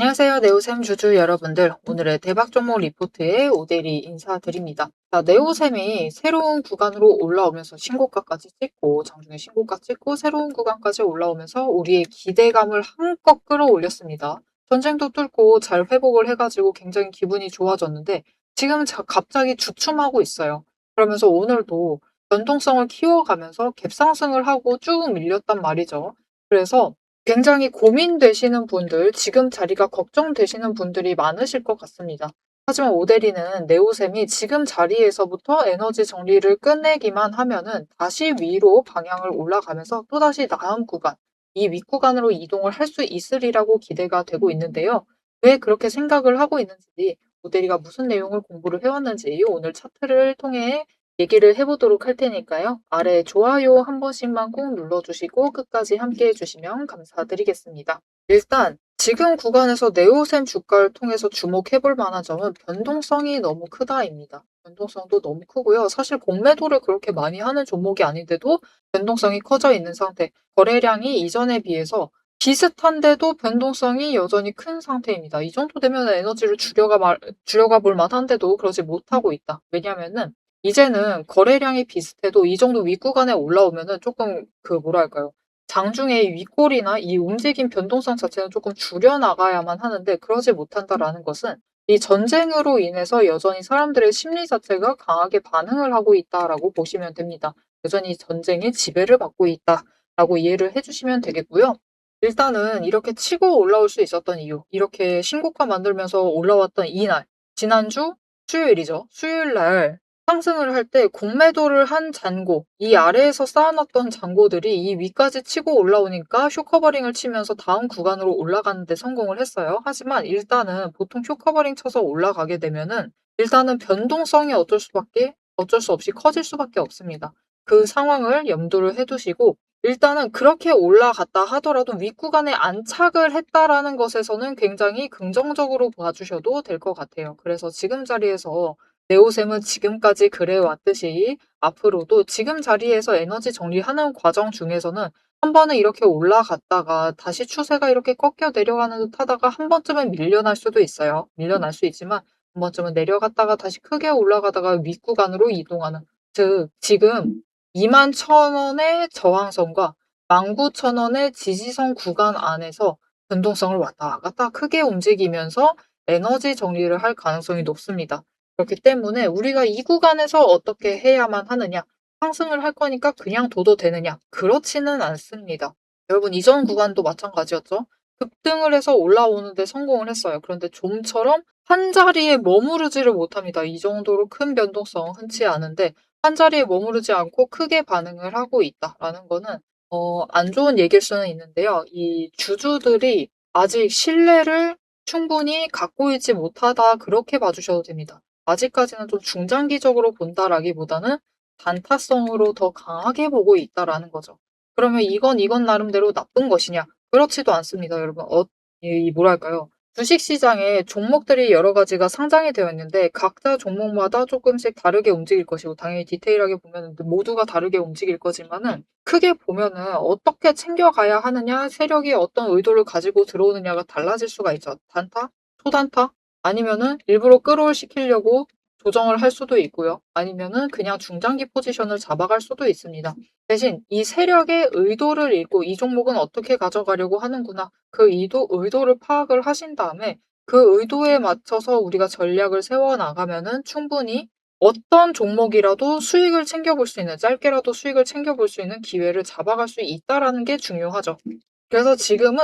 안녕하세요. 네오샘 주주 여러분들. 오늘의 대박 종목 리포트에 오대리 인사드립니다. 자, 네오샘이 새로운 구간으로 올라오면서 신고가까지 찍고, 장중에 신고가 찍고, 새로운 구간까지 올라오면서 우리의 기대감을 한껏 끌어올렸습니다. 전쟁도 뚫고 잘 회복을 해가지고 굉장히 기분이 좋아졌는데, 지금 갑자기 주춤하고 있어요. 그러면서 오늘도 변동성을 키워가면서 갭상승을 하고 쭉 밀렸단 말이죠. 그래서 굉장히 고민되시는 분들, 지금 자리가 걱정되시는 분들이 많으실 것 같습니다. 하지만 오데리는 네오셈이 지금 자리에서부터 에너지 정리를 끝내기만 하면은 다시 위로 방향을 올라가면서 또다시 다음 구간, 이 윗구간으로 이동을 할 수 있으리라고 기대가 되고 있는데요. 왜 그렇게 생각을 하고 있는지, 오데리가 무슨 내용을 공부를 해왔는지 오늘 차트를 통해 얘기를 해보도록 할 테니까요. 아래 좋아요 한 번씩만 꼭 눌러주시고 끝까지 함께 해주시면 감사드리겠습니다. 일단 지금 구간에서 네오셈 주가를 통해서 주목해볼 만한 점은 변동성이 너무 크다입니다. 변동성도 너무 크고요. 사실 공매도를 그렇게 많이 하는 종목이 아닌데도 변동성이 커져 있는 상태. 거래량이 이전에 비해서 비슷한데도 변동성이 여전히 큰 상태입니다. 이 정도 되면 에너지를 줄여가 볼 만한데도 그러지 못하고 있다. 왜냐면은 이제는 거래량이 비슷해도 이 정도 윗구간에 올라오면은 조금 뭐랄까요. 장중에 윗골이나 이 움직임 변동성 자체는 조금 줄여나가야만 하는데 그러지 못한다라는 것은 이 전쟁으로 인해서 여전히 사람들의 심리 자체가 강하게 반응을 하고 있다라고 보시면 됩니다. 여전히 전쟁의 지배를 받고 있다라고 이해를 해주시면 되겠고요. 일단은 이렇게 치고 올라올 수 있었던 이유, 이렇게 신고가 만들면서 올라왔던 이날, 지난주 수요일이죠. 수요일 날 상승을 할 때 공매도를 한 잔고, 이 아래에서 쌓아놨던 잔고들이 이 위까지 치고 올라오니까 쇼커버링을 치면서 다음 구간으로 올라가는 데 성공을 했어요. 하지만 일단은 보통 쇼커버링 쳐서 올라가게 되면은 일단은 변동성이 어쩔 수 없이 커질 수밖에 없습니다. 그 상황을 염두를 해두시고 일단은 그렇게 올라갔다 하더라도 윗구간에 안착을 했다라는 것에서는 굉장히 긍정적으로 봐주셔도 될 것 같아요. 그래서 지금 자리에서 네오셈은 지금까지 그래왔듯이 앞으로도 지금 자리에서 에너지 정리하는 과정 중에서는 한 번은 이렇게 올라갔다가 다시 추세가 이렇게 꺾여 내려가는 듯 하다가 한 번쯤은 밀려날 수도 있어요. 밀려날 수 있지만 한 번쯤은 내려갔다가 다시 크게 올라가다가 윗구간으로 이동하는. 즉, 지금 21,000원의 저항선과 19,000원의 지지선 구간 안에서 변동성을 왔다 갔다 크게 움직이면서 에너지 정리를 할 가능성이 높습니다. 그렇기 때문에 우리가 이 구간에서 어떻게 해야만 하느냐, 상승을 할 거니까 그냥 둬도 되느냐, 그렇지는 않습니다. 여러분, 이전 구간도 마찬가지였죠. 급등을 해서 올라오는데 성공을 했어요. 그런데 좀처럼 한 자리에 머무르지를 못합니다. 이 정도로 큰 변동성 흔치 않은데 한 자리에 머무르지 않고 크게 반응을 하고 있다라는 거는 안 좋은 얘기일 수는 있는데요. 이 주주들이 아직 신뢰를 충분히 갖고 있지 못하다 그렇게 봐주셔도 됩니다. 아직까지는 좀 중장기적으로 본다라기보다는 단타성으로 더 강하게 보고 있다라는 거죠. 그러면 이건 나름대로 나쁜 것이냐? 그렇지도 않습니다, 여러분. 뭐랄까요? 주식시장에 종목들이 여러 가지가 상장이 되어 있는데 각자 종목마다 조금씩 다르게 움직일 것이고 당연히 디테일하게 보면 모두가 다르게 움직일 거지만은 크게 보면은 어떻게 챙겨가야 하느냐, 세력이 어떤 의도를 가지고 들어오느냐가 달라질 수가 있죠. 단타? 초단타? 아니면은 일부러 끌어올시키려고 조정을 할 수도 있고요. 아니면은 그냥 중장기 포지션을 잡아갈 수도 있습니다. 대신 이 세력의 의도를 읽고 이 종목은 어떻게 가져가려고 하는구나. 그 의도를 파악을 하신 다음에 그 의도에 맞춰서 우리가 전략을 세워 나가면은 충분히 어떤 종목이라도 수익을 챙겨볼 수 있는, 짧게라도 수익을 챙겨볼 수 있는 기회를 잡아갈 수 있다라는 게 중요하죠. 그래서 지금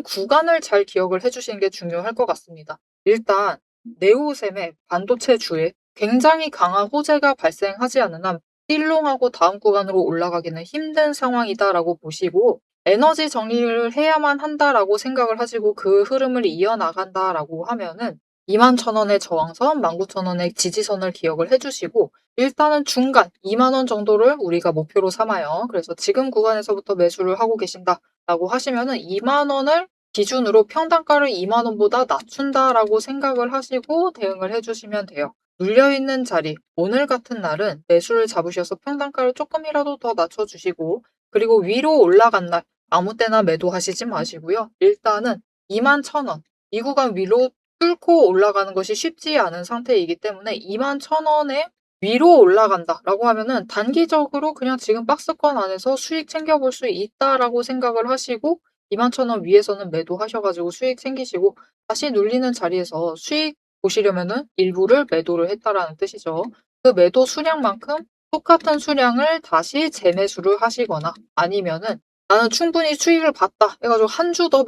구간을 잘 기억을 해주시는 게 중요할 것 같습니다. 일단 네오셈의 반도체주에 굉장히 강한 호재가 발생하지 않는 한 딜롱하고 다음 구간으로 올라가기는 힘든 상황이다라고 보시고 에너지 정리를 해야만 한다라고 생각을 하시고 그 흐름을 이어나간다라고 하면은 21,000원의 저항선, 19,000원의 지지선을 기억을 해주시고 일단은 중간 2만원 정도를 우리가 목표로 삼아요. 그래서 지금 구간에서부터 매수를 하고 계신다라고 하시면은 2만원을 기준으로 평단가를 2만원보다 낮춘다라고 생각을 하시고 대응을 해주시면 돼요. 눌려있는 자리, 오늘 같은 날은 매수를 잡으셔서 평단가를 조금이라도 더 낮춰주시고 그리고 위로 올라간 날 아무 때나 매도하시지 마시고요. 일단은 21,000원, 이 구간 위로 뚫고 올라가는 것이 쉽지 않은 상태이기 때문에 21,000원에 위로 올라간다라고 하면은 단기적으로 그냥 지금 박스권 안에서 수익 챙겨볼 수 있다라고 생각을 하시고 21,000원 위에서는 매도하셔 가지고 수익 챙기시고 다시 눌리는 자리에서 수익 보시려면은 일부를 매도를 했다라는 뜻이죠. 그 매도 수량만큼 똑같은 수량을 다시 재매수를 하시거나 아니면은 '나는 충분히 수익을 봤다.' 해 가지고 한 주 더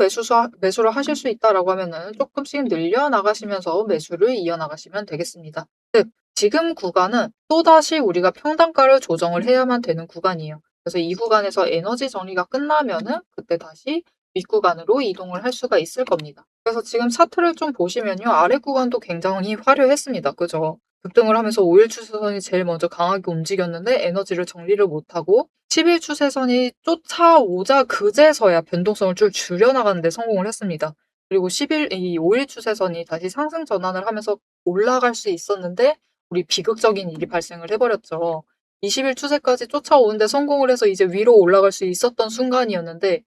매수를 하실 수 있다라고 하면은 쪼끔씩 늘려 나가시면서 매수를 이어나가시면 되겠습니다. 즉 지금 구간은 또다시 우리가 평단가를 조정을 해야만 되는 구간이에요. 그래서 이 구간에서 에너지 정리가 끝나면은 그때 다시 윗구간으로 이동을 할 수가 있을 겁니다. 그래서 지금 차트를 좀 보시면요. 아래 구간도 굉장히 화려했습니다. 그죠? 급등을 하면서 5일 추세선이 제일 먼저 강하게 움직였는데 에너지를 정리를 못하고 10일 추세선이 쫓아오자 그제서야 변동성을 좀 줄여나가는 데 성공을 했습니다. 그리고 5일 추세선이 다시 상승 전환을 하면서 올라갈 수 있었는데 우리 비극적인 일이 발생을 해 버렸죠. 20일 추세까지 쫓아오는데 성공을 해서 이제 위로 올라갈 수 있었던 순간이었는데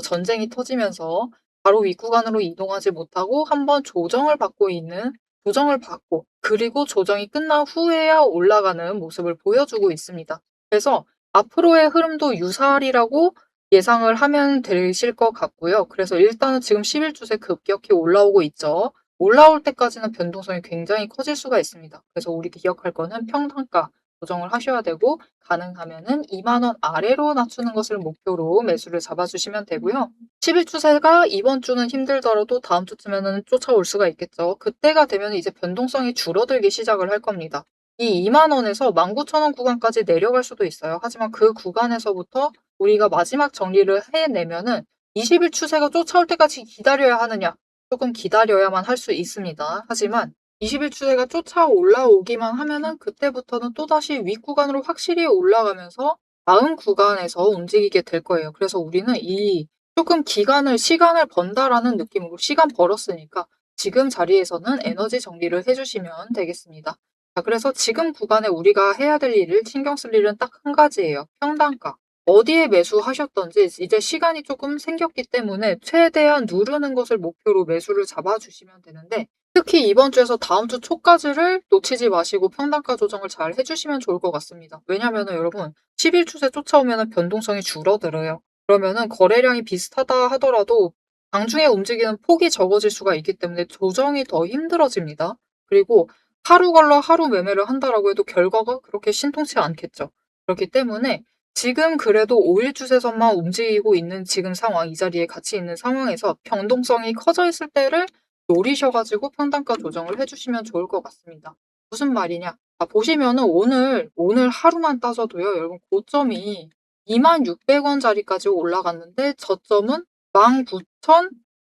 전쟁이 터지면서 바로 윗구간으로 이동하지 못하고 한번 조정을 받고 그리고 조정이 끝난 후에야 올라가는 모습을 보여주고 있습니다. 그래서 앞으로의 흐름도 유사하리라고 예상을 하면 되실 것 같고요. 그래서 일단은 지금 10일 추세 급격히 올라오고 있죠. 올라올 때까지는 변동성이 굉장히 커질 수가 있습니다. 그래서 우리 기억할 거는 평단가 조정을 하셔야 되고 가능하면은 2만 원 아래로 낮추는 것을 목표로 매수를 잡아주시면 되고요. 10일 추세가 이번 주는 힘들더라도 다음 주쯤에는 쫓아올 수가 있겠죠. 그때가 되면 이제 변동성이 줄어들기 시작을 할 겁니다. 이 2만 원에서 19,000원 구간까지 내려갈 수도 있어요. 하지만 그 구간에서부터 우리가 마지막 정리를 해내면은 20일 추세가 쫓아올 때까지 기다려야 하느냐? 조금 기다려야만 할 수 있습니다. 하지만 20일 추세가 쫓아 올라오기만 하면은 그때부터는 또다시 윗구간으로 확실히 올라가면서 다음 구간에서 움직이게 될 거예요. 그래서 우리는 이 조금 시간을 번다라는 느낌으로 시간 벌었으니까 지금 자리에서는 에너지 정리를 해 주시면 되겠습니다. 자, 그래서 지금 구간에 우리가 해야 될 일을 신경 쓸 일은 딱 한 가지예요. 평단가. 어디에 매수하셨든지 이제 시간이 조금 생겼기 때문에 최대한 누르는 것을 목표로 매수를 잡아 주시면 되는데 특히 이번 주에서 다음 주 초까지를 놓치지 마시고 평단가 조정을 잘 해 주시면 좋을 것 같습니다. 왜냐면은 여러분 10일 추세 쫓아오면은 변동성이 줄어들어요. 그러면은 거래량이 비슷하다 하더라도 장중에 움직이는 폭이 적어질 수가 있기 때문에 조정이 더 힘들어집니다. 그리고 하루 걸러 하루 매매를 한다라고 해도 결과가 그렇게 신통치 않겠죠. 그렇기 때문에 지금 그래도 5일 추세선만 움직이고 있는 지금 상황, 이 자리에 같이 있는 상황에서 변동성이 커져 있을 때를 노리셔 가지고 평단가 조정을 해 주시면 좋을 것 같습니다. 무슨 말이냐? 보시면은 오늘 하루만 따져도요. 여러분 고점이 26,000원 자리까지 올라갔는데 저점은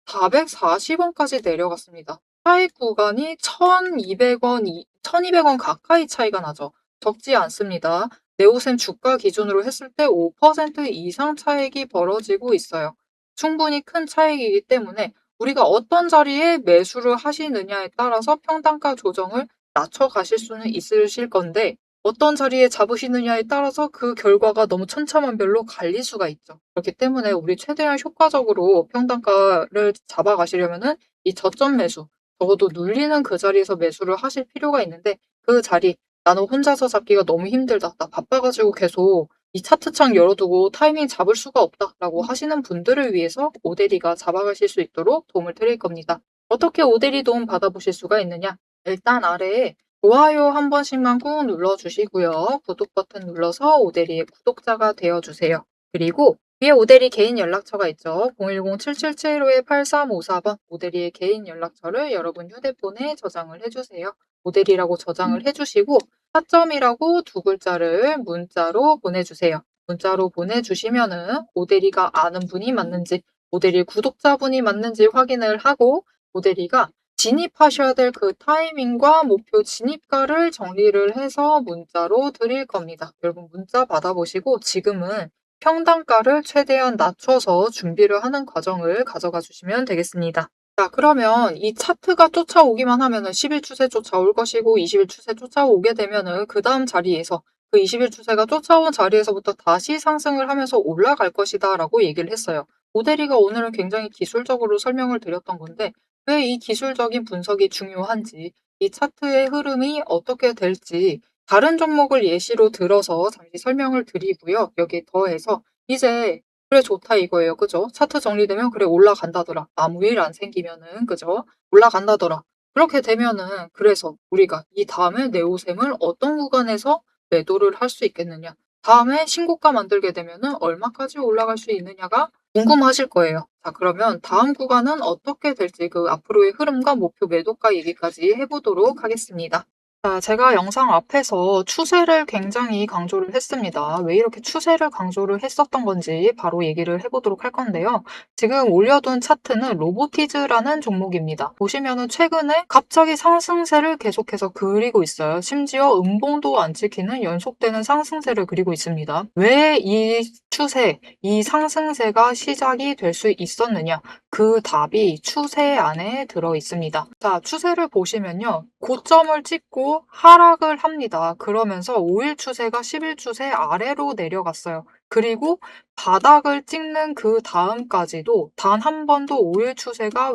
19,440원까지 내려갔습니다. 차익 구간이 1,200원 가까이 차이가 나죠. 적지 않습니다. 네오셈 주가 기준으로 했을 때 5% 이상 차익이 벌어지고 있어요. 충분히 큰 차익이기 때문에 우리가 어떤 자리에 매수를 하시느냐에 따라서 평단가 조정을 낮춰 가실 수는 있으실 건데 어떤 자리에 잡으시느냐에 따라서 그 결과가 너무 천차만별로 갈릴 수가 있죠. 그렇기 때문에 우리 최대한 효과적으로 평단가를 잡아가시려면은 이 저점 매수, 적어도 눌리는 그 자리에서 매수를 하실 필요가 있는데 그 자리, 나는 혼자서 잡기가 너무 힘들다. 나 바빠가지고 계속 이 차트창 열어두고 타이밍 잡을 수가 없다라고 하시는 분들을 위해서 오데리가 잡아가실 수 있도록 도움을 드릴 겁니다. 어떻게 오데리 도움 받아보실 수가 있느냐? 일단 아래에 좋아요 한 번씩만 꾹 눌러주시고요. 구독 버튼 눌러서 오데리의 구독자가 되어주세요. 그리고 위에 오데리 개인 연락처가 있죠. 010-7775-8354번 오데리의 개인 연락처를 여러분 휴대폰에 저장을 해주세요. 모델이라고 저장을 해주시고 4점이라고 두 글자를 문자로 보내주세요. 문자로 보내주시면은 모델이가 아는 분이 맞는지 모델이 구독자분이 맞는지 확인을 하고 모델이가 진입하셔야 될 그 타이밍과 목표 진입가를 정리를 해서 문자로 드릴 겁니다. 여러분 문자 받아보시고 지금은 평단가를 최대한 낮춰서 준비를 하는 과정을 가져가 주시면 되겠습니다. 자, 그러면 이 차트가 쫓아오기만 하면은 10일 추세 쫓아올 것이고 20일 추세 쫓아오게 되면은 그다음 자리에서 그 20일 추세가 쫓아온 자리에서부터 다시 상승을 하면서 올라갈 것이다라고 얘기를 했어요. 오데리가 오늘은 굉장히 기술적으로 설명을 드렸던 건데 왜 이 기술적인 분석이 중요한지, 이 차트의 흐름이 어떻게 될지 다른 종목을 예시로 들어서 잠시 설명을 드리고요. 여기에 더해서 이제 그래 좋다 이거예요. 그죠? 차트 정리되면 그래 올라간다더라. 아무 일 안 생기면은 그죠? 올라간다더라. 그렇게 되면은 그래서 우리가 이 다음에 네오셈을 어떤 구간에서 매도를 할 수 있겠느냐. 다음에 신고가 만들게 되면은 얼마까지 올라갈 수 있느냐가 궁금하실 거예요. 자, 그러면 다음 구간은 어떻게 될지 그 앞으로의 흐름과 목표 매도가 얘기까지 해보도록 하겠습니다. 자, 제가 영상 앞에서 추세를 굉장히 강조를 했습니다. 왜 이렇게 추세를 강조를 했었던 건지 바로 얘기를 해보도록 할 건데요. 지금 올려둔 차트는 로보티즈라는 종목입니다. 보시면은 최근에 갑자기 상승세를 계속해서 그리고 있어요. 심지어 음봉도 안 찍히는 연속되는 상승세를 그리고 있습니다. 왜 이 추세, 이 상승세가 시작이 될 수 있었느냐? 그 답이 추세 안에 들어 있습니다. 자, 추세를 보시면요. 고점을 찍고 하락을 합니다. 그러면서 5일 추세가 10일 추세 아래로 내려갔어요. 그리고 바닥을 찍는 그 다음까지도 단 한 번도 5일 추세가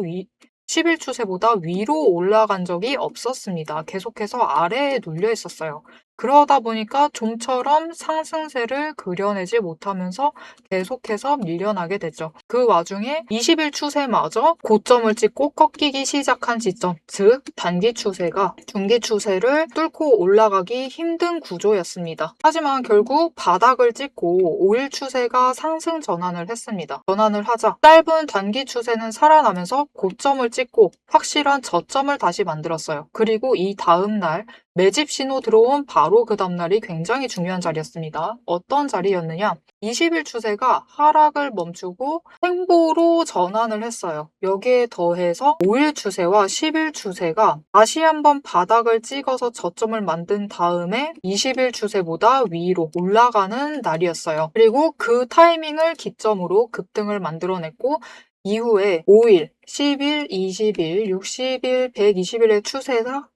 10일 추세보다 위로 올라간 적이 없었습니다. 계속해서 아래에 눌려 있었어요. 그러다 보니까 좀처럼 상승세를 그려내지 못하면서 계속해서 밀려나게 되죠. 그 와중에 20일 추세마저 고점을 찍고 꺾이기 시작한 지점, 즉 단기 추세가 중기 추세를 뚫고 올라가기 힘든 구조였습니다. 하지만 결국 바닥을 찍고 5일 추세가 상승 전환을 했습니다. 전환을 하자 짧은 단기 추세는 살아나면서 고점을 찍고 확실한 저점을 다시 만들었어요. 그리고 이 다음 날 매집 신호 들어온 바로 그 다음날이 굉장히 중요한 자리였습니다. 어떤 자리였느냐? 20일 추세가 하락을 멈추고 횡보로 전환을 했어요. 여기에 더해서 5일 추세와 10일 추세가 다시 한번 바닥을 찍어서 저점을 만든 다음에 20일 추세보다 위로 올라가는 날이었어요. 그리고 그 타이밍을 기점으로 급등을 만들어냈고 이후에 5일, 10일, 20일, 60일, 120일의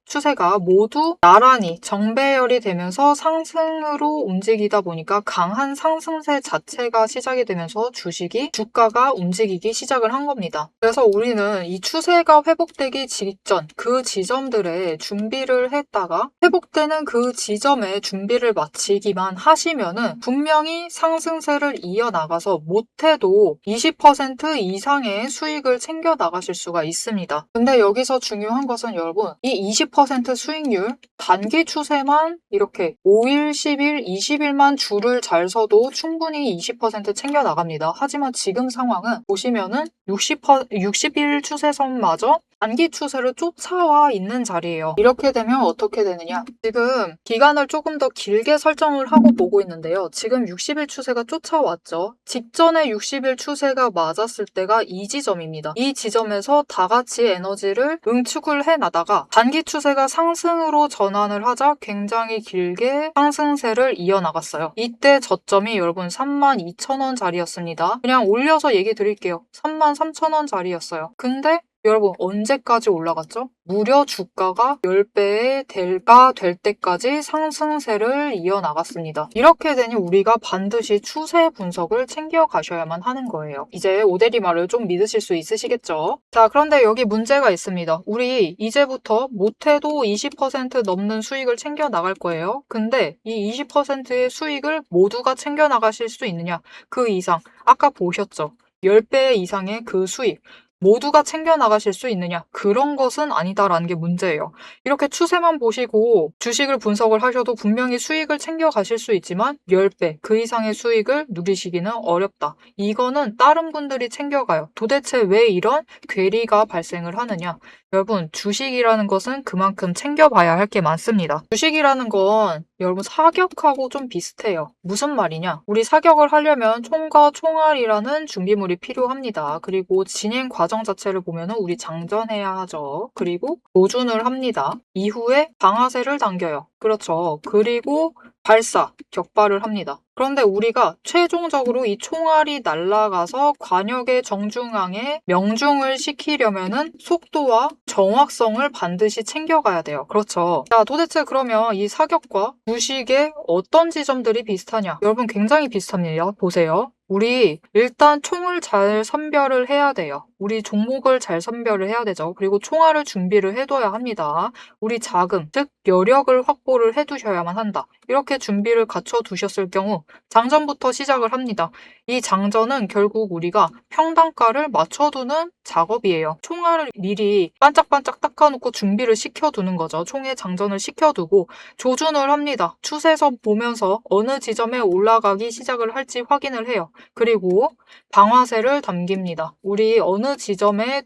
추세가 모두 나란히 정배열이 되면서 상승으로 움직이다 보니까 강한 상승세 자체가 시작이 되면서 주가가 움직이기 시작을 한 겁니다. 그래서 우리는 이 추세가 회복되기 직전 그 지점들에 준비를 했다가 회복되는 그 지점에 준비를 마치기만 하시면은 분명히 상승세를 이어나가서 못해도 20% 이상의 수익을 챙겨 나가실 수가 있습니다. 근데 여기서 중요한 것은 여러분, 이 20% 수익률 단기 추세만 이렇게 5일, 10일, 20일만 줄을 잘 서도 충분히 20% 챙겨 나갑니다. 하지만 지금 상황은 보시면은 60일 추세선마저 단기 추세를 쫓아와 있는 자리예요. 이렇게 되면 어떻게 되느냐? 지금 기간을 조금 더 길게 설정을 하고 보고 있는데요. 지금 60일 추세가 쫓아왔죠. 직전에 60일 추세가 맞았을 때가 이 지점입니다. 이 지점에서 다 같이 에너지를 응축을 해나다가 단기 추세가 상승으로 전환을 하자 굉장히 길게 상승세를 이어나갔어요. 이때 저점이 여러분 32,000원 자리였습니다. 그냥 올려서 얘기 드릴게요. 33,000원 자리였어요. 근데 여러분 언제까지 올라갔죠? 무려 주가가 10배의 대가 될 때까지 상승세를 이어나갔습니다. 이렇게 되니 우리가 반드시 추세 분석을 챙겨가셔야만 하는 거예요. 이제 오대리 말을 좀 믿으실 수 있으시겠죠? 자, 그런데 여기 문제가 있습니다. 우리 이제부터 못해도 20% 넘는 수익을 챙겨 나갈 거예요. 근데 이 20%의 수익을 모두가 챙겨 나가실 수 있느냐? 그 이상 아까 보셨죠? 10배 이상의 그 수익 모두가 챙겨나가실 수 있느냐? 그런 것은 아니다라는 게 문제예요. 이렇게 추세만 보시고 주식을 분석을 하셔도 분명히 수익을 챙겨가실 수 있지만 10배, 그 이상의 수익을 누리시기는 어렵다. 이거는 다른 분들이 챙겨가요. 도대체 왜 이런 괴리가 발생을 하느냐? 여러분, 주식이라는 것은 그만큼 챙겨봐야 할 게 많습니다. 주식이라는 건 여러분 사격하고 좀 비슷해요. 무슨 말이냐? 우리 사격을 하려면 총과 총알이라는 준비물이 필요합니다. 그리고 진행 과정 자체를 보면 우리 장전해야 하죠. 그리고 조준을 합니다. 이후에 방아쇠를 당겨요. 그렇죠. 그리고 발사, 격발을 합니다. 그런데 우리가 최종적으로 이 총알이 날아가서 관역의 정중앙에 명중을 시키려면은 속도와 정확성을 반드시 챙겨가야 돼요. 그렇죠. 자, 도대체 그러면 이 사격과 주식의 어떤 지점들이 비슷하냐? 여러분 굉장히 비슷합니다. 보세요. 우리 일단 총을 잘 선별을 해야 돼요. 우리 종목을 잘 선별을 해야 되죠. 그리고 총알을 준비를 해둬야 합니다. 우리 자금, 즉 여력을 확보를 해두셔야만 한다. 이렇게 준비를 갖춰두셨을 경우 장전부터 시작을 합니다. 이 장전은 결국 우리가 평단가를 맞춰두는 작업이에요. 총알을 미리 반짝반짝 닦아놓고 준비를 시켜두는 거죠. 총에 장전을 시켜두고 조준을 합니다. 추세선 보면서 어느 지점에 올라가기 시작을 할지 확인을 해요. 그리고 방아쇠를 당깁니다. 우리 어느 지점에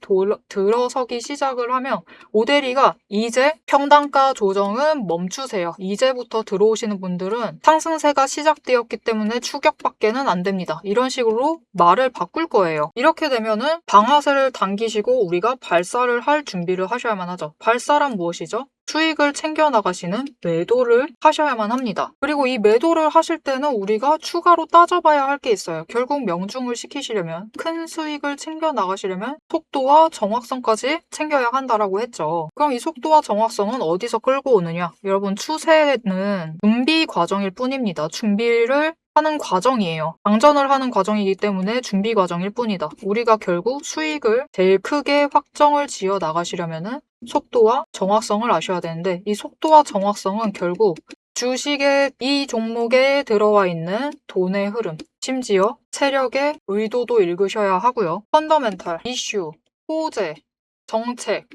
들어서기 시작을 하면 오대리가 이제 평단가 조정은 멈추세요. 이제부터 들어오시는 분들은 상승세가 시작되었기 때문에 추격밖에는 안 됩니다. 이런 식으로 말을 바꿀 거예요. 이렇게 되면은 방아쇠를 당기시고 우리가 발사를 할 준비를 하셔야만 하죠. 발사란 무엇이죠? 수익을 챙겨 나가시는 매도를 하셔야만 합니다. 그리고 이 매도를 하실 때는 우리가 추가로 따져봐야 할 게 있어요. 결국 명중을 시키시려면, 큰 수익을 챙겨 나가시려면 속도와 정확성까지 챙겨야 한다라고 했죠. 그럼 이 속도와 정확성은 어디서 끌고 오느냐? 여러분, 추세는 준비 과정일 뿐입니다. 준비를 하는 과정이에요. 장전을 하는 과정이기 때문에 준비 과정일 뿐이다. 우리가 결국 수익을 제일 크게 확정을 지어 나가시려면은 속도와 정확성을 아셔야 되는데, 이 속도와 정확성은 결국 주식의 이 종목에 들어와 있는 돈의 흐름, 심지어 세력의 의도도 읽으셔야 하고요. 펀더멘탈, 이슈, 호재, 정책,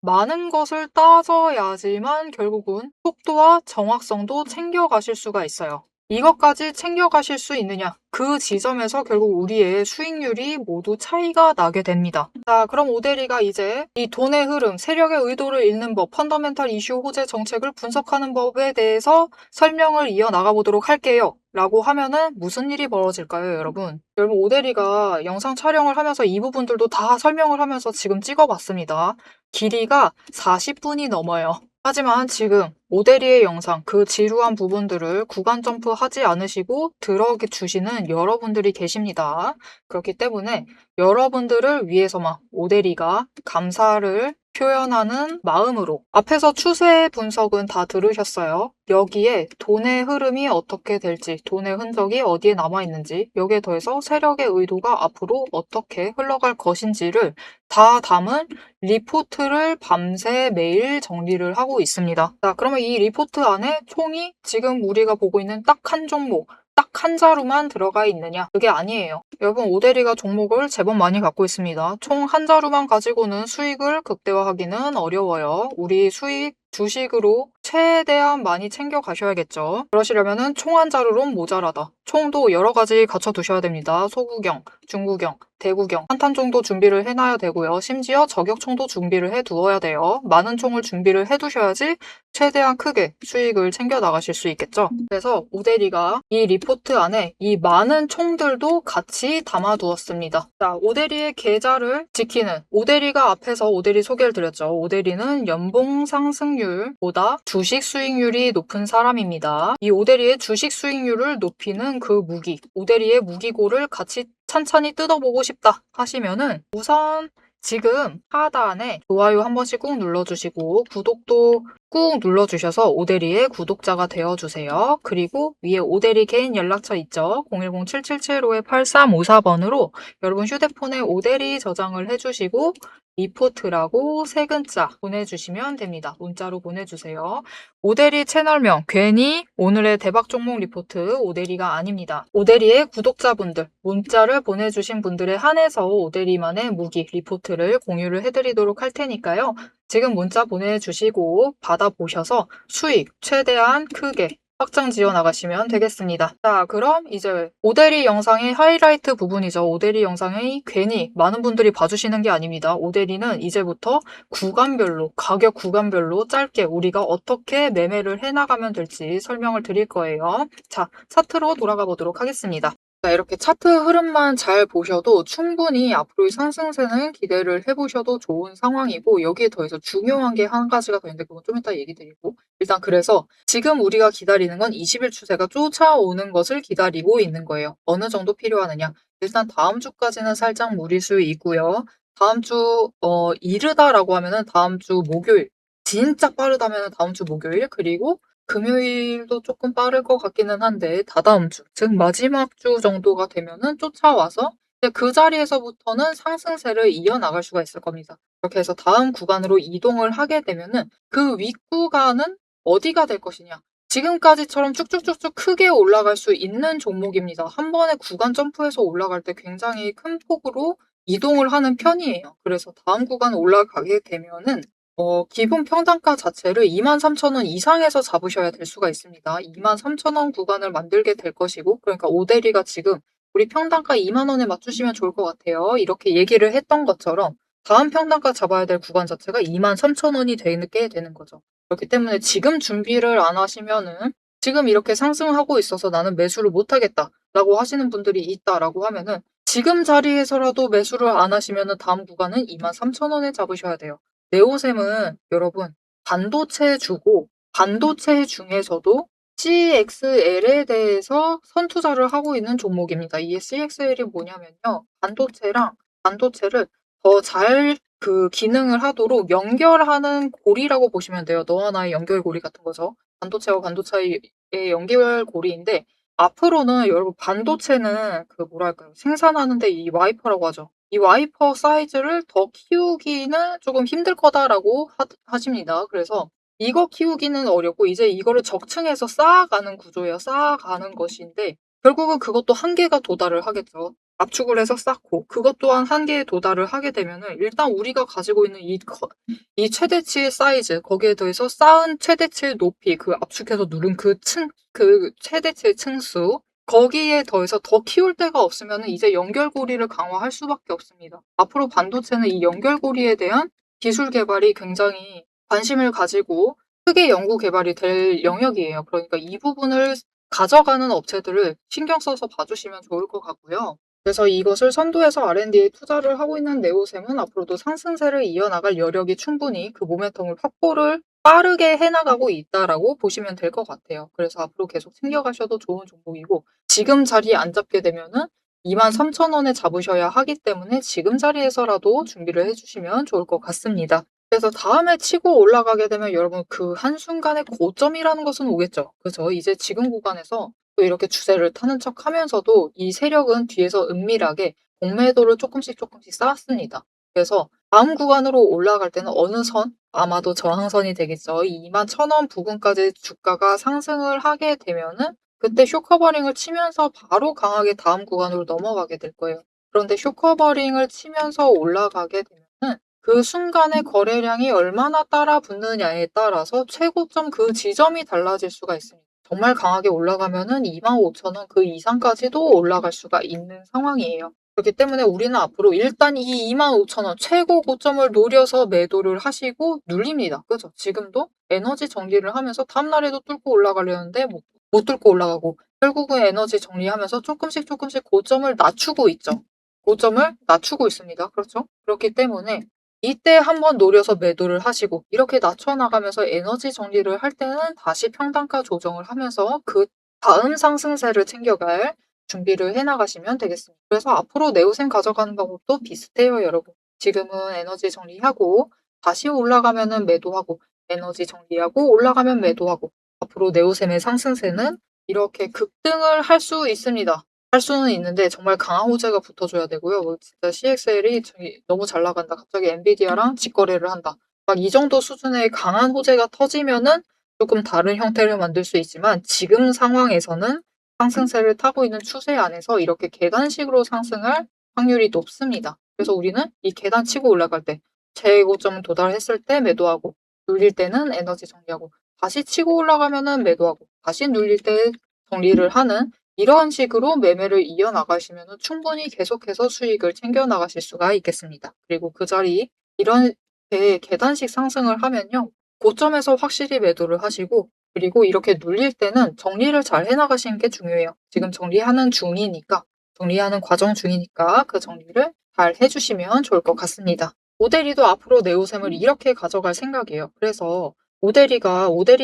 많은 것을 따져야지만 결국은 속도와 정확성도 챙겨가실 수가 있어요. 이것까지 챙겨가실 수 있느냐? 그 지점에서 결국 우리의 수익률이 모두 차이가 나게 됩니다. 자, 그럼 오대리가 이제 이 돈의 흐름, 세력의 의도를 읽는 법, 펀더멘탈 이슈, 호재, 정책을 분석하는 법에 대해서 설명을 이어나가 보도록 할게요. 라고 하면은 무슨 일이 벌어질까요, 여러분? 여러분, 오대리가 영상 촬영을 하면서 이 부분들도 다 설명을 하면서 지금 찍어봤습니다. 길이가 40분이 넘어요. 하지만 지금 오대리의 영상, 그 지루한 부분들을 구간 점프하지 않으시고 들어주시는 여러분들이 계십니다. 그렇기 때문에 여러분들을 위해서만 오대리가 감사를 표현하는 마음으로 앞에서 추세 분석은 다 들으셨어요. 여기에 돈의 흐름이 어떻게 될지, 돈의 흔적이 어디에 남아있는지, 여기에 더해서 세력의 의도가 앞으로 어떻게 흘러갈 것인지를 다 담은 리포트를 밤새 매일 정리를 하고 있습니다. 자, 그러면 이 리포트 안에 총이 지금 우리가 보고 있는 딱 한 종목, 딱 한 자루만 들어가 있느냐? 그게 아니에요. 여러분, 오대리가 종목을 제법 많이 갖고 있습니다. 총 한 자루만 가지고는 수익을 극대화하기는 어려워요. 우리 수익 주식으로 최대한 많이 챙겨 가셔야겠죠. 그러시려면은 총 한 자루론 모자라다. 총도 여러 가지 갖춰 두셔야 됩니다. 소구경, 중구경, 대구경, 한탄 총도 준비를 해놔야 되고요. 심지어 저격총도 준비를 해 두어야 돼요. 많은 총을 준비를 해 두셔야지 최대한 크게 수익을 챙겨 나가실 수 있겠죠. 그래서 오대리가 이 리포트 안에 이 많은 총들도 같이 담아 두었습니다. 자, 오대리의 계좌를 지키는, 오대리가 앞에서 오대리 소개를 드렸죠. 오대리는 연봉 상승률보다 주식 수익률이 높은 사람입니다. 이 오대리의 주식 수익률을 높이는 그 무기, 오대리의 무기고를 같이 찬찬히 뜯어보고 싶다 하시면은 우선 지금 하단에 좋아요 한 번씩 꾹 눌러주시고 구독도 꾹 눌러주셔서 오대리의 구독자가 되어주세요. 그리고 위에 오대리 개인 연락처 있죠? 010-777-8354번으로 여러분 휴대폰에 오대리 저장을 해주시고 리포트라고 세 글자 보내주시면 됩니다. 문자로 보내주세요. 오대리 채널명 괜히 오늘의 대박 종목 리포트 오대리가 아닙니다. 오대리의 구독자분들 문자를 보내주신 분들에 한해서 오대리만의 무기 리포트를 공유를 해드리도록 할 테니까요. 지금 문자 보내주시고 받아보셔서 수익 최대한 크게 확장 지어 나가시면 되겠습니다. 자, 그럼 이제 오대리 영상의 하이라이트 부분이죠. 오대리 영상이 괜히 많은 분들이 봐주시는 게 아닙니다. 오대리는 이제부터 구간별로, 가격 구간별로 짧게 우리가 어떻게 매매를 해나가면 될지 설명을 드릴 거예요. 자, 차트로 돌아가 보도록 하겠습니다. 자, 이렇게 차트 흐름만 잘 보셔도 충분히 앞으로의 상승세는 기대를 해보셔도 좋은 상황이고, 여기에 더해서 중요한 게 한 가지가 더 있는데 그건 좀 이따 얘기 드리고, 일단 그래서 지금 우리가 기다리는 건 20일 추세가 쫓아오는 것을 기다리고 있는 거예요. 어느 정도 필요하느냐? 일단 다음 주까지는 살짝 무리수 있고요. 다음 주 이르다라고 하면은 다음 주 목요일, 진짜 빠르다면 다음 주 목요일, 그리고 금요일도 조금 빠를 것 같기는 한데 다다음 주, 즉 마지막 주 정도가 되면은 쫓아와서 이제 그 자리에서부터는 상승세를 이어나갈 수가 있을 겁니다. 그렇게 해서 다음 구간으로 이동을 하게 되면은 그 윗구간은 어디가 될 것이냐. 지금까지처럼 쭉쭉쭉쭉 크게 올라갈 수 있는 종목입니다. 한 번에 구간 점프해서 올라갈 때 굉장히 큰 폭으로 이동을 하는 편이에요. 그래서 다음 구간 올라가게 되면은 기본 평단가 자체를 23,000원 이상에서 잡으셔야 될 수가 있습니다. 23,000원 구간을 만들게 될 것이고, 그러니까 오대리가 지금 우리 평단가 2만 원에 맞추시면 좋을 것 같아요. 이렇게 얘기를 했던 것처럼 다음 평단가 잡아야 될 구간 자체가 23,000원이 되게 되는 거죠. 그렇기 때문에 지금 준비를 안 하시면은 지금 이렇게 상승하고 있어서 나는 매수를 못 하겠다라고 하시는 분들이 있다라고 하면은 지금 자리에서라도 매수를 안 하시면은 다음 구간은 23,000원에 잡으셔야 돼요. 네오셈은 여러분 반도체주고 반도체 중에서도 CXL에 대해서 선투자를 하고 있는 종목입니다. 이 CXL이 뭐냐면요. 반도체를 더 잘 기능을 하도록 연결하는 고리라고 보시면 돼요. 너와 나의 연결고리 같은 거죠. 반도체와 반도체의 연결고리인데 앞으로는 여러분 반도체는 뭐랄까요. 생산하는데 이 와이퍼라고 하죠. 이 와이퍼 사이즈를 더 키우기는 조금 힘들 거다라고 하십니다. 그래서 이거 키우기는 어렵고 이제 이거를 적층해서 쌓아가는 구조예요. 쌓아가는 것인데 결국은 그것도 한계가 도달을 하겠죠. 압축을 해서 쌓고 그것 또한 한계에 도달을 하게 되면은 일단 우리가 가지고 있는 이 최대치의 사이즈 거기에 더해서 쌓은 최대치의 높이 압축해서 누른 그 최대치의 층수 거기에 더해서 더 키울 데가 없으면 이제 연결고리를 강화할 수밖에 없습니다. 앞으로 반도체는 이 연결고리에 대한 기술 개발이 굉장히 관심을 가지고 크게 연구 개발이 될 영역이에요. 그러니까 이 부분을 가져가는 업체들을 신경 써서 봐주시면 좋을 것 같고요. 그래서 이것을 선도해서 R&D에 투자를 하고 있는 네오셈은 앞으로도 상승세를 이어나갈 여력이 충분히 그 모멘텀을 확보를 빠르게 해나가고 있다라고 보시면 될 것 같아요. 그래서 앞으로 계속 챙겨가셔도 좋은 종목이고 지금 자리에 안 잡게 되면은 23,000원에 잡으셔야 하기 때문에 지금 자리에서라도 준비를 해주시면 좋을 것 같습니다. 그래서 다음에 치고 올라가게 되면 여러분 그 한순간의 고점이라는 것은 오겠죠. 그죠? 이제 지금 구간에서 또 이렇게 추세를 타는 척 하면서도 이 세력은 뒤에서 은밀하게 공매도를 조금씩 쌓았습니다. 그래서 다음 구간으로 올라갈 때는 어느 선? 아마도 저항선이 되겠죠. 이 21,000원 부근까지 주가가 상승을 하게 되면은 그때 쇼커버링을 치면서 바로 강하게 다음 구간으로 넘어가게 될 거예요. 그런데 쇼커버링을 치면서 올라가게 되면은 그 순간의 거래량이 얼마나 따라 붙느냐에 따라서 최고점 그 지점이 달라질 수가 있습니다. 정말 강하게 올라가면은 25,000원 그 이상까지도 올라갈 수가 있는 상황이에요. 그렇기 때문에 우리는 앞으로 일단 이 25,000원 최고 고점을 노려서 매도를 하시고 눌립니다. 그죠? 지금도 에너지 정리를 하면서 다음날에도 뚫고 올라가려는데 못 뚫고 올라가고 결국은 에너지 정리하면서 조금씩 고점을 낮추고 있죠. 고점을 낮추고 있습니다. 그렇죠? 그렇기 때문에 이때 한번 노려서 매도를 하시고 이렇게 낮춰 나가면서 에너지 정리를 할 때는 다시 평단가 조정을 하면서 그 다음 상승세를 챙겨갈 준비를 해 나가시면 되겠습니다. 그래서 앞으로 네오셈 가져가는 방법도 비슷해요, 여러분. 지금은 에너지 정리하고 다시 올라가면은 매도하고 에너지 정리하고 올라가면 매도하고 앞으로 네오셈의 상승세는 이렇게 급등을 할 수 있습니다. 할 수는 있는데 정말 강한 호재가 붙어줘야 되고요. 진짜 CXL이 너무 잘 나간다. 갑자기 엔비디아랑 직거래를 한다. 막 이 정도 수준의 강한 호재가 터지면은 조금 다른 형태를 만들 수 있지만 지금 상황에서는 상승세를 타고 있는 추세 안에서 이렇게 계단식으로 상승할 확률이 높습니다. 그래서 우리는 이 계단 치고 올라갈 때 최고점 도달했을 때 매도하고 눌릴 때는 에너지 정리하고 다시 치고 올라가면은 매도하고 다시 눌릴 때 정리를 하는 이런 식으로 매매를 이어나가시면 충분히 계속해서 수익을 챙겨 나가실 수가 있겠습니다. 그리고 그 자리 이런 계단식 상승을 하면요. 고점에서 확실히 매도를 하시고 그리고 이렇게 눌릴 때는 정리를 잘 해나가시는 게 중요해요. 지금 정리하는 과정 중이니까 그 정리를 잘 해주시면 좋을 것 같습니다. 오대리도 앞으로 네오셈을 이렇게 가져갈 생각이에요. 그래서 오대리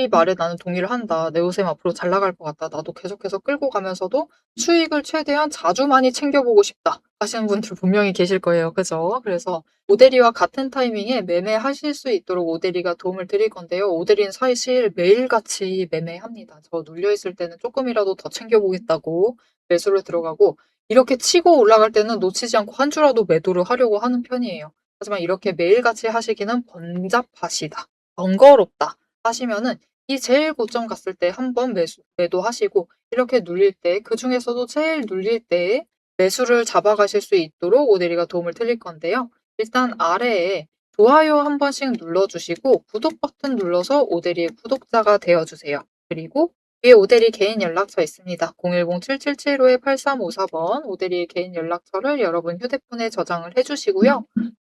말에 나는 동의를 한다. 네오셈 앞으로 잘 나갈 것 같다. 나도 계속해서 끌고 가면서도 수익을 최대한 자주 많이 챙겨보고 싶다. 하시는 분들 분명히 계실 거예요. 그죠? 그래서 오대리와 같은 타이밍에 매매하실 수 있도록 오대리가 도움을 드릴 건데요. 오대리는 사실 매일같이 매매합니다. 저 눌려있을 때는 조금이라도 더 챙겨보겠다고 매수를 들어가고 이렇게 치고 올라갈 때는 놓치지 않고 한 주라도 매도를 하려고 하는 편이에요. 하지만 이렇게 매일같이 하시기는 번잡하시다. 번거롭다 하시면은 이 제일 고점 갔을 때 한번 매도하시고 이렇게 눌릴 때 그중에서도 제일 눌릴 때 매수를 잡아가실 수 있도록 오대리가 도움을 드릴 건데요. 일단 아래에 좋아요 한 번씩 눌러주시고 구독 버튼 눌러서 오대리의 구독자가 되어주세요. 그리고 위에 오대리 개인 연락처 있습니다. 010-7775-8354번 오대리의 개인 연락처를 여러분 휴대폰에 저장을 해주시고요.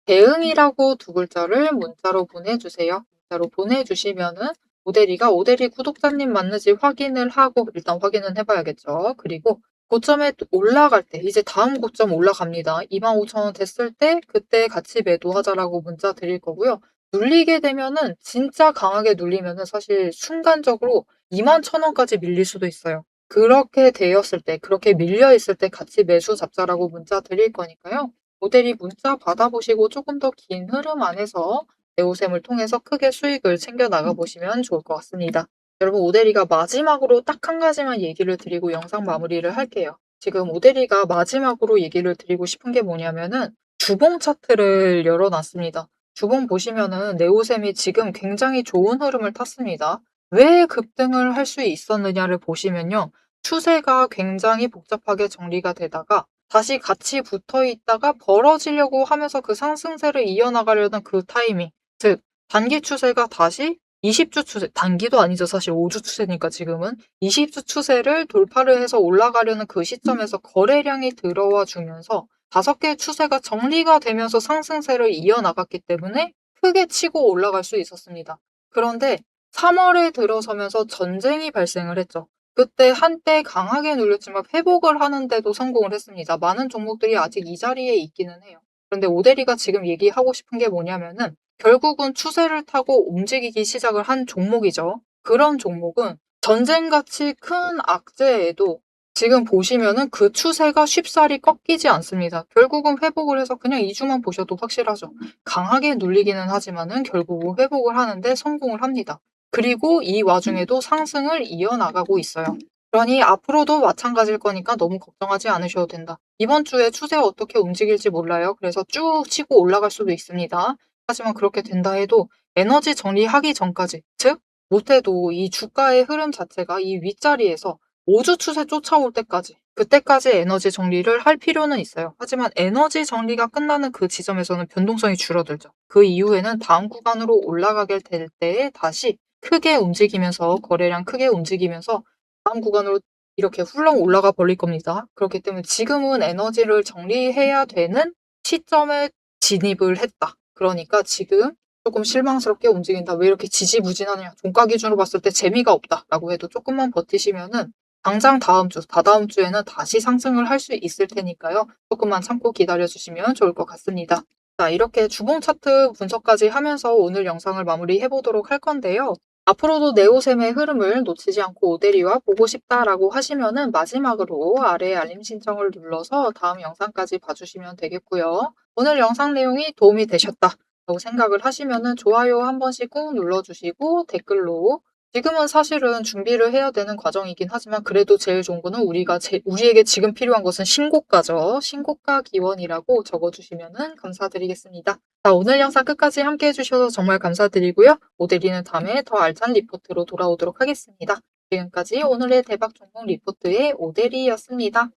대응이라고 두 글자를 문자로 보내주세요. 문자로 보내주시면은 오대리가 오대리 구독자님 맞는지 확인을 하고 일단 확인은 해봐야겠죠. 그리고 고점에 올라갈 때 이제 다음 고점 올라갑니다. 25,000원 됐을 때 그때 같이 매도하자라고 문자 드릴 거고요. 눌리게 되면은 진짜 강하게 눌리면은 사실 순간적으로 21,000원까지 밀릴 수도 있어요. 그렇게 되었을 때, 그렇게 밀려 있을 때 같이 매수 잡자라고 문자 드릴 거니까요. 모델이 문자 받아보시고 조금 더 긴 흐름 안에서 네오셈을 통해서 크게 수익을 챙겨 나가보시면 좋을 것 같습니다. 여러분, 오대리가 마지막으로 딱 한 가지만 얘기를 드리고 영상 마무리를 할게요. 지금 오대리가 마지막으로 얘기를 드리고 싶은 게 뭐냐면은 주봉 차트를 열어놨습니다. 주봉 보시면은 네오셈이 지금 굉장히 좋은 흐름을 탔습니다. 왜 급등을 할 수 있었느냐를 보시면요. 추세가 굉장히 복잡하게 정리가 되다가 다시 같이 붙어 있다가 벌어지려고 하면서 그 상승세를 이어나가려는 그 타이밍. 즉, 단기 추세가 다시 20주 추세, 단기도 아니죠. 사실 5주 추세니까 지금은. 20주 추세를 돌파를 해서 올라가려는 그 시점에서 거래량이 들어와 주면서 5개의 추세가 정리가 되면서 상승세를 이어나갔기 때문에 크게 치고 올라갈 수 있었습니다. 그런데 3월에 들어서면서 전쟁이 발생을 했죠. 그때 한때 강하게 눌렸지만 회복을 하는데도 성공을 했습니다. 많은 종목들이 아직 이 자리에 있기는 해요. 그런데 오대리가 지금 얘기하고 싶은 게 뭐냐면은 결국은 추세를 타고 움직이기 시작을 한 종목이죠. 그런 종목은 전쟁같이 큰 악재에도 지금 보시면은 그 추세가 쉽사리 꺾이지 않습니다. 결국은 회복을 해서 그냥 2주만 보셔도 확실하죠. 강하게 눌리기는 하지만은 결국은 회복을 하는데 성공을 합니다. 그리고 이 와중에도 상승을 이어나가고 있어요. 그러니 앞으로도 마찬가지일 거니까 너무 걱정하지 않으셔도 된다. 이번 주에 추세가 어떻게 움직일지 몰라요. 그래서 쭉 치고 올라갈 수도 있습니다. 하지만 그렇게 된다 해도 에너지 정리하기 전까지, 즉 못해도 이 주가의 흐름 자체가 이 윗자리에서 5주 추세 쫓아올 때까지, 그때까지 에너지 정리를 할 필요는 있어요. 하지만 에너지 정리가 끝나는 그 지점에서는 변동성이 줄어들죠. 그 이후에는 다음 구간으로 올라가게 될 때에 다시 크게 움직이면서 거래량 크게 움직이면서 다음 구간으로 이렇게 훌렁 올라가 버릴 겁니다. 그렇기 때문에 지금은 에너지를 정리해야 되는 시점에 진입을 했다. 그러니까 지금 조금 실망스럽게 움직인다. 왜 이렇게 지지부진하냐. 종가 기준으로 봤을 때 재미가 없다라고 해도 조금만 버티시면은 당장 다음 주, 다다음 주에는 다시 상승을 할 수 있을 테니까요. 조금만 참고 기다려주시면 좋을 것 같습니다. 자, 이렇게 주봉 차트 분석까지 하면서 오늘 영상을 마무리해 보도록 할 건데요. 앞으로도 네오셈의 흐름을 놓치지 않고 오대리와 보고 싶다라고 하시면은 마지막으로 아래에 알림 신청을 눌러서 다음 영상까지 봐주시면 되겠고요. 오늘 영상 내용이 도움이 되셨다라고 생각을 하시면은 좋아요 한 번씩 꾹 눌러주시고 댓글로 지금은 사실은 준비를 해야 되는 과정이긴 하지만 그래도 제일 좋은 거는 우리에게 지금 필요한 것은 신고가죠. 신고가 기원이라고 적어주시면 감사드리겠습니다. 자, 오늘 영상 끝까지 함께 해주셔서 정말 감사드리고요. 오대리는 다음에 더 알찬 리포트로 돌아오도록 하겠습니다. 지금까지 오늘의 대박 종목 리포트의 오대리였습니다.